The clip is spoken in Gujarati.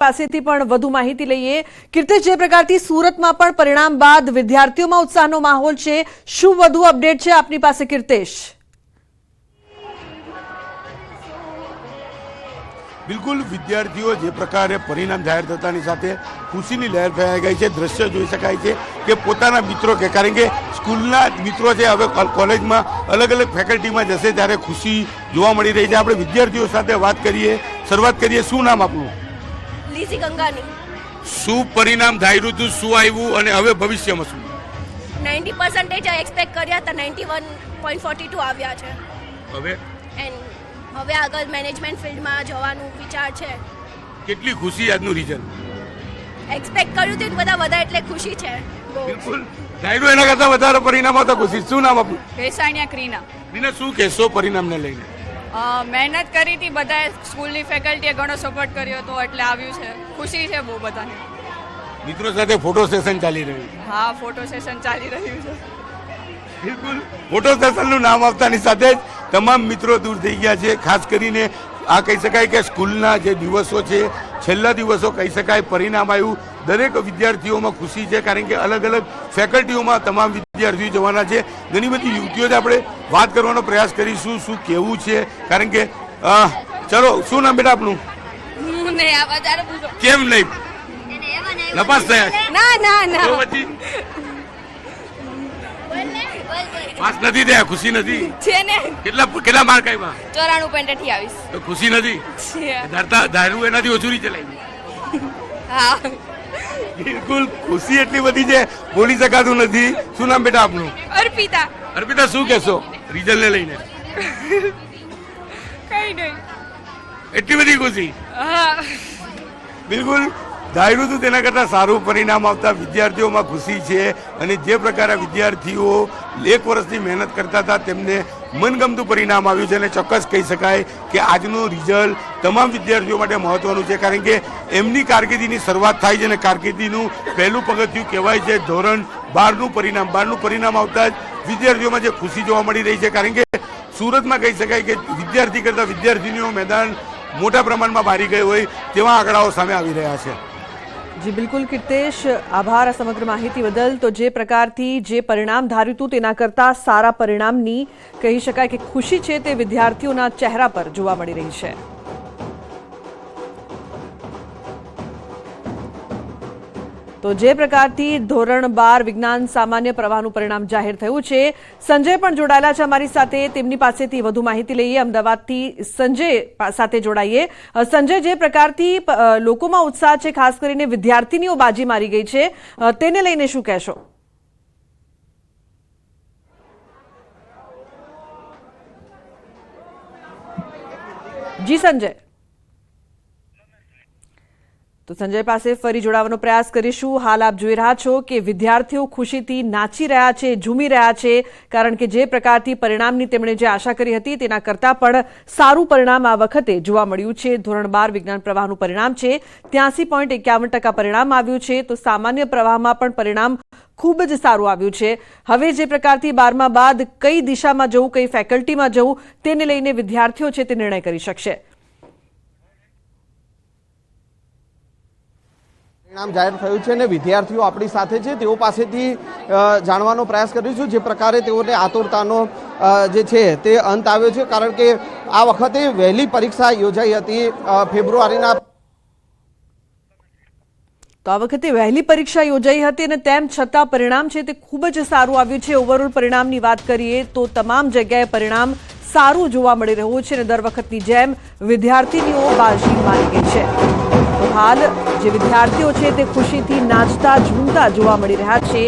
પાસેથી પણ વધુ માહિતી લઈએ। કીર્તિશ, જે પ્રકારથી સુરતમાં પણ પરિણામ બાદ વિદ્યાર્થીઓમાં ઉત્સાહનો માહોલ છે, શું વધુ અપડેટ છે આપની પાસે કીર્તિશ? બિલકુલ, વિદ્યાર્થીઓ જે પ્રકારે પરિણામ જાહેર થતાની સાથે ખુશીની લહેર ફેલાઈ ગઈ છે। દ્રશ્ય જોઈ શકાય છે કે પોતાના મિત્રો કે કારણ કે સ્કૂલના મિત્રો છે હવે કોલેજમાં અલગ અલગ ફેકલ્ટીમાં જશે ત્યારે ખુશી જોવા મળી રહી છે। આપણે વિદ્યાર્થીઓ સાથે વાત કરીએ, શરૂઆત કરીએ। શું નામ આપનું? લીઝી ગંગાની। શું પરિણામ ધાર્યું હતું, શું આવ્યું અને હવે ભવિષ્યમાં શું? 90% એક્સપેક્ટ કર્યા હતા, 91.42 આવ્યા છે। હવે હવે આગળ મેનેજમેન્ટ ફિલ્ડમાં જવાનું વિચાર છે। કેટલી ખુશી આજનું રિઝલ્ટ? એક્સપેક્ટ કર્યું હતું બધા વધારે એટલે ખુશી છે। બિલકુલ, ધાર્યું એના કરતાં વધારે પરિણામ આવતા ખુશી। શું નામ આપનું? વેસાણિયા ક્રીના। ક્રીના, શું કહેશો પરિણામને લઈને? મહેનત કરી હતી, બધાએ સ્કૂલની ફેકલ્ટીએ ઘણો સપોર્ટ કર્યો હતો એટલે આવ્યું છે। ખુશી છે બહુ બધાને। મિત્રો સાથે ફોટો સેશન ચાલી રહ્યું છે? હા, ફોટો સેશન ચાલી રહ્યું છે। બિલકુલ, ફોટો સેશનનું નામ આપતાની સાથે જ તમામ મિત્રો દૂર થઈ ગયા છે। ખાસ કરીને આ કહી શકાય કે સ્કૂલના જે દિવસો છે, છેલ્લા દિવસો કહી શકાય, પરિણામ આવ્યું, દરેક વિદ્યાર્થીઓમાં ખુશી છે કારણ કે અલગ અલગ ફેકલ્ટીઓમાં તમામ વિદ્યાર્થીઓ જવાના છે। ઘણી બધી યુવતીઓને આપણે વાત કરવાનો પ્રયાસ કરીશું શું કેવું છે કારણ કે ચલો, શું નામ બેટા આપનું? કેમ નહીં નપાસ થયા? ના પાસ નથી થયા, ખુશી નથી છે ને। કેટલા માર્ક આવ્યા? 94.28। તો ખુશી નથી? ધાર્યું એનાથી ઓછું નહીં ચલાવ્યું? હા, બિલકુલ, ખુશી એટલી બધી છે બોલી શકાતું નથી। શું નામ બેટા આપનું? અર્પિતા। અર્પિતા, શું કહેશો રિઝલ્ટ ને લઈને? કઈ નહીં, એટલી બધી ખુશી? હા, બિલકુલ, ધાર્યું હતું તેના કરતાં સારું પરિણામ આવતા વિદ્યાર્થીઓમાં ખુશી છે અને જે પ્રકારે વિદ્યાર્થીઓ 1 વર્ષની મહેનત કરતા હતા તેમને મનગમતું પરિણામ આવ્યું છે અને ચોક્કસ કહી શકાય કે આજનું રિઝલ્ટ તમામ વિદ્યાર્થીઓ માટે મહત્વનું છે કારણ કે એમની કારકિર્દીની શરૂઆત થાય છે અને કારકિર્દીનું પહેલું પગથિયું કહેવાય છે ધોરણ 12નું પરિણામ। 12નું પરિણામ આવતા જ વિદ્યાર્થીઓમાં જે ખુશી જોવા મળી રહી છે કારણ કે સુરતમાં કહી શકાય કે વિદ્યાર્થી કરતાં વિદ્યાર્થીનીઓ મેદાન મોટા પ્રમાણમાં બારી ગઈ હોય તેવા આંકડાઓ સામે આવી રહ્યા છે। જી બિલકુલ કીર્તિશ, આભાર આ સમગ્ર માહિતી બદલ। તો જે પ્રકારથી જે પરિણામ ધાર્યું હતું તેના કરતાં સારા પરિણામની કહી શકાય કે ખુશી છે તે વિદ્યાર્થીઓના ચહેરા પર જોવા મળી રહી છે। તો જે પ્રકારથી ધોરણ 12 વિજ્ઞાન સામાન્ય પ્રવાહનું પરિણામ જાહેર થયું છે, સંજય પણ જોડાયેલા છે અમારી સાથે, તેમની પાસેથી વધુ માહિતી લઈએ। અમદાવાદથી સંજય સાથે જોડાઈએ। સંજય, જે પ્રકારથી લોકોમાં ઉત્સાહ છે, ખાસ કરીને વિદ્યાર્થીનીઓ બાજી મારી ગઈ છે, તેને લઈને શું કહેશો? જી સંજય। તો સંજય પાસે ફરી જોડાવાનો પ્રયાસ કરીશું। હાલ આપ જોઈ રહ્યા છો કે વિદ્યાર્થીઓ ખુશીથી નાચી રહ્યા છે, ઝૂમી રહ્યા છે કારણ કે જે પ્રકારથી પરિણામની તેમણે જે આશા કરી હતી તેના કરતાં પણ સારું પરિણામ આ વખતે જોવા મળ્યું છે। ધોરણ 12 વિજ્ઞાન પ્રવાહનું પરિણામ છે 83.51% પરિણામ આવ્યું છે। તો સામાન્ય પ્રવાહમાં પણ પરિણામ ખૂબ જ સારું આવ્યું છે। હવે જે પ્રકારથી 12મા બાદ કઈ દિશામાં જવું, કઈ ફેકલ્ટીમાં જવું તેને લઈને વિદ્યાર્થીઓ છે તે નિર્ણય કરી શકશે। પરિણામ જાહેર થયું છે અને વિદ્યાર્થીઓ આપણી સાથે છે, તેઓ પાસેથી જાણવાનો પ્રયાસ કરીશું જે પ્રકારે તેઓને આતુરતાનો જે છે તે અંત આવ્યો છે કારણ કે આ વખતે વહેલી પરીક્ષા યોજાઈ હતી ફેબ્રુઆરીના। તો આ વખતે વહેલી પરીક્ષા યોજાઈ હતી અને તેમ છતાં પરિણામ છે તે ખૂબ જ સારું આવ્યું છે। ઓવરઓલ પરિણામની વાત કરીએ તો તમામ જગ્યાએ પરિણામ સારું જોવા મળી રહ્યું છે અને દર વખતની જેમ વિદ્યાર્થીનીઓ બાજી મારી ગઈ છે। તો હાલ જે વિદ્યાર્થીઓ છે તે ખુશીથી નાચતા ઝૂમતા જોવા મળી રહ્યા છે।